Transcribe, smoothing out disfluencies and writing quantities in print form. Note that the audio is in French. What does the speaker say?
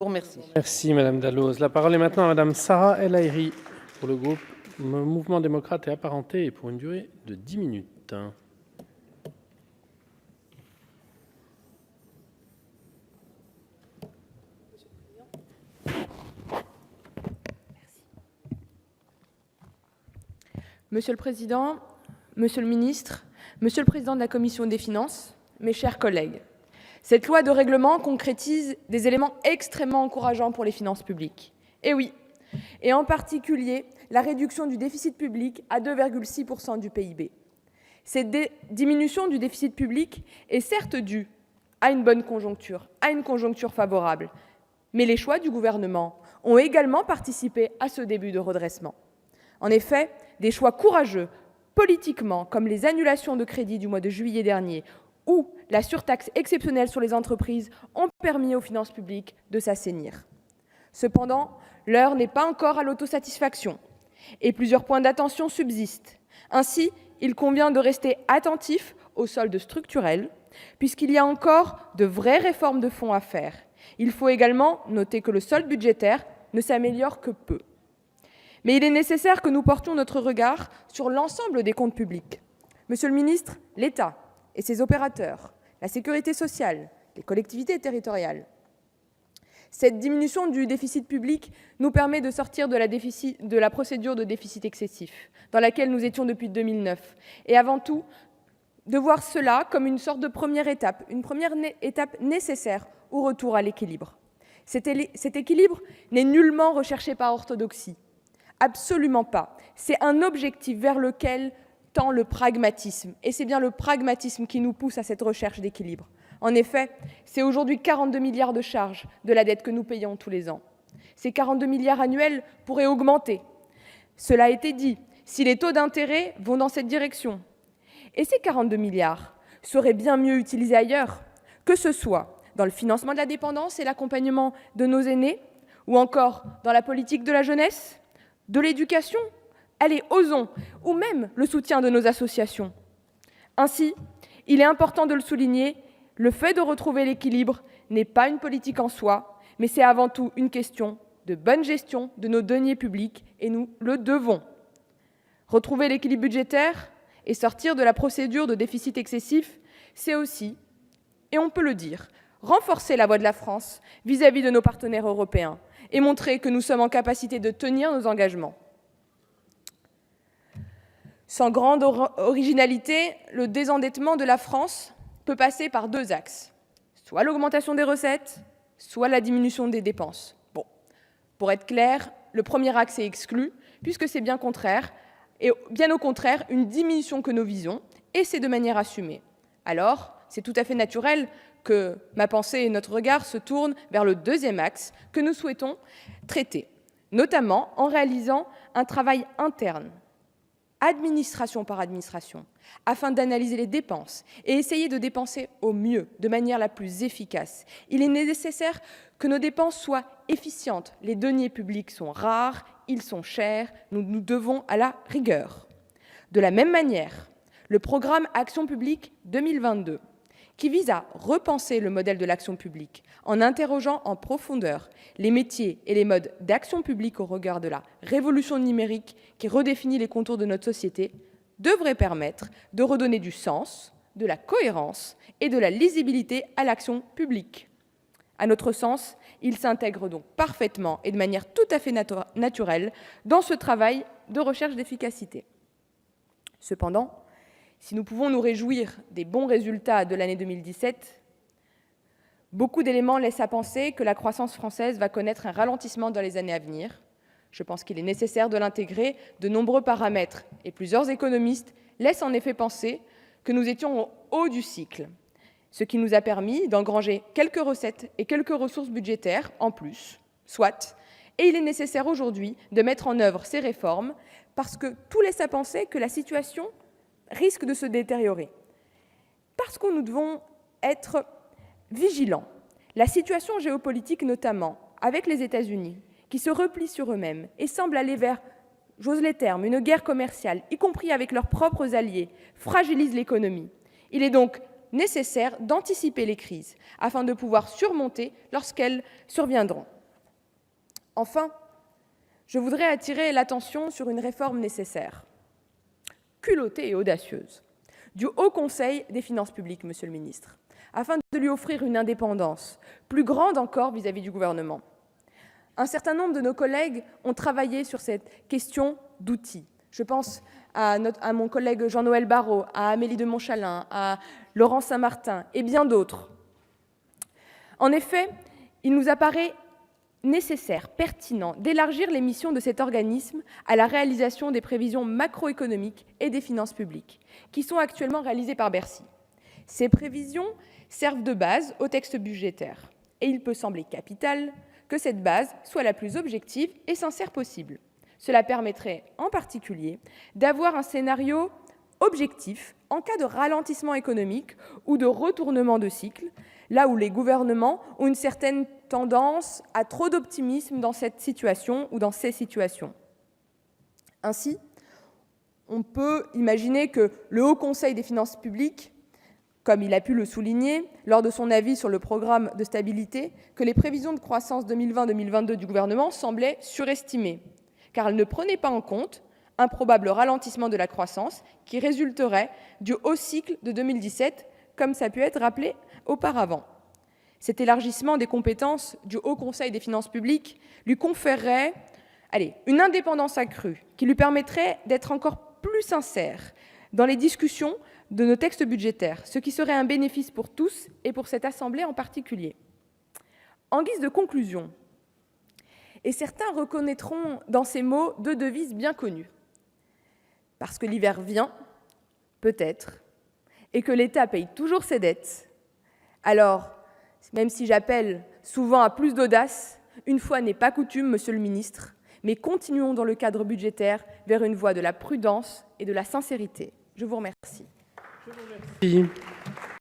vous remercie. Merci Madame Dalloz. La parole est maintenant à Madame Sarah El Haïry pour le groupe Mouvement démocrate et apparenté et pour une durée de 10 minutes. Monsieur le Président, Monsieur le Ministre, Monsieur le Président de la Commission des Finances, mes chers collègues, cette loi de règlement concrétise des éléments extrêmement encourageants pour les finances publiques. Et oui, et en particulier la réduction du déficit public à 2,6% du PIB. Cette diminution du déficit public est certes due à une bonne conjoncture, à une conjoncture favorable, mais les choix du gouvernement ont également participé à ce début de redressement. En effet, des choix courageux, politiquement, comme les annulations de crédits du mois de juillet dernier ou la surtaxe exceptionnelle sur les entreprises, ont permis aux finances publiques de s'assainir. Cependant, l'heure n'est pas encore à l'autosatisfaction et plusieurs points d'attention subsistent. Ainsi, il convient de rester attentif au solde structurel, puisqu'il y a encore de vraies réformes de fond à faire. Il faut également noter que le solde budgétaire ne s'améliore que peu. Mais il est nécessaire que nous portions notre regard sur l'ensemble des comptes publics. Monsieur le ministre, l'État et ses opérateurs, la sécurité sociale, les collectivités territoriales. Cette diminution du déficit public nous permet de sortir de la procédure de déficit excessif, dans laquelle nous étions depuis 2009, et avant tout, de voir cela comme une sorte de première étape nécessaire au retour à l'équilibre. Cet équilibre n'est nullement recherché par orthodoxie. Absolument pas. C'est un objectif vers lequel tend le pragmatisme. Et c'est bien le pragmatisme qui nous pousse à cette recherche d'équilibre. En effet, c'est aujourd'hui 42 milliards de charges de la dette que nous payons tous les ans. Ces 42 milliards annuels pourraient augmenter. Cela a été dit, si les taux d'intérêt vont dans cette direction. Et ces 42 milliards seraient bien mieux utilisés ailleurs, que ce soit dans le financement de la dépendance et l'accompagnement de nos aînés, ou encore dans la politique de la jeunesse, de l'éducation, allez, osons, ou même le soutien de nos associations. Ainsi, il est important de le souligner, le fait de retrouver l'équilibre n'est pas une politique en soi, mais c'est avant tout une question de bonne gestion de nos deniers publics, et nous le devons. Retrouver l'équilibre budgétaire et sortir de la procédure de déficit excessif, c'est aussi, et on peut le dire, renforcer la voix de la France vis-à-vis de nos partenaires européens et montrer que nous sommes en capacité de tenir nos engagements. Sans grande originalité, le désendettement de la France peut passer par deux axes, soit l'augmentation des recettes, soit la diminution des dépenses. Bon, pour être clair, le premier axe est exclu, puisque c'est bien au contraire une diminution que nous visons, et c'est de manière assumée. Alors, c'est tout à fait naturel que ma pensée et notre regard se tournent vers le deuxième axe que nous souhaitons traiter, notamment en réalisant un travail interne, administration par administration, afin d'analyser les dépenses et essayer de dépenser au mieux, de manière la plus efficace. Il est nécessaire que nos dépenses soient efficientes. Les deniers publics sont rares, ils sont chers, nous devons à la rigueur. De la même manière, le programme Action publique 2022, qui vise à repenser le modèle de l'action publique en interrogeant en profondeur les métiers et les modes d'action publique au regard de la révolution numérique qui redéfinit les contours de notre société, devrait permettre de redonner du sens, de la cohérence et de la lisibilité à l'action publique. À notre sens, il s'intègre donc parfaitement et de manière tout à fait naturelle dans ce travail de recherche d'efficacité. Cependant, si nous pouvons nous réjouir des bons résultats de l'année 2017, beaucoup d'éléments laissent à penser que la croissance française va connaître un ralentissement dans les années à venir. Je pense qu'il est nécessaire de l'intégrer. De nombreux paramètres et plusieurs économistes laissent en effet penser que nous étions au haut du cycle, ce qui nous a permis d'engranger quelques recettes et quelques ressources budgétaires en plus, soit. Et il est nécessaire aujourd'hui de mettre en œuvre ces réformes parce que tout laisse à penser que la situation risque de se détériorer. Parce que nous devons être vigilants. La situation géopolitique notamment, avec les États-Unis, qui se replient sur eux-mêmes et semblent aller vers, j'ose les termes, une guerre commerciale, y compris avec leurs propres alliés, fragilise l'économie. Il est donc nécessaire d'anticiper les crises afin de pouvoir surmonter lorsqu'elles surviendront. Enfin, je voudrais attirer l'attention sur une réforme nécessaire, culottée et audacieuse, du Haut Conseil des finances publiques, Monsieur le ministre, afin de lui offrir une indépendance plus grande encore vis-à-vis du gouvernement. Un certain nombre de nos collègues ont travaillé sur cette question d'outils. Je pense à mon collègue Jean-Noël Barrot, à Amélie de Montchalin, à Laurent Saint-Martin et bien d'autres. En effet, il nous apparaît nécessaire, pertinent, d'élargir les missions de cet organisme à la réalisation des prévisions macroéconomiques et des finances publiques, qui sont actuellement réalisées par Bercy. Ces prévisions servent de base au texte budgétaire, et il peut sembler capital que cette base soit la plus objective et sincère possible. Cela permettrait, en particulier, d'avoir un scénario objectif en cas de ralentissement économique ou de retournement de cycle, là où les gouvernements ont une certaine tendance à trop d'optimisme dans cette situation ou dans ces situations. Ainsi, on peut imaginer que le Haut Conseil des finances publiques, comme il a pu le souligner lors de son avis sur le programme de stabilité, que les prévisions de croissance 2020-2022 du gouvernement semblaient surestimées, car elles ne prenaient pas en compte un probable ralentissement de la croissance qui résulterait du haut cycle de 2017, comme ça a pu être rappelé auparavant. Cet élargissement des compétences du Haut Conseil des finances publiques lui conférerait une indépendance accrue qui lui permettrait d'être encore plus sincère dans les discussions de nos textes budgétaires, ce qui serait un bénéfice pour tous et pour cette Assemblée en particulier. En guise de conclusion, et certains reconnaîtront dans ces mots deux devises bien connues. Parce que l'hiver vient, peut-être, et que l'État paye toujours ses dettes. Alors, même si j'appelle souvent à plus d'audace, une fois n'est pas coutume, Monsieur le ministre, mais continuons dans le cadre budgétaire vers une voie de la prudence et de la sincérité. Je vous remercie. Merci.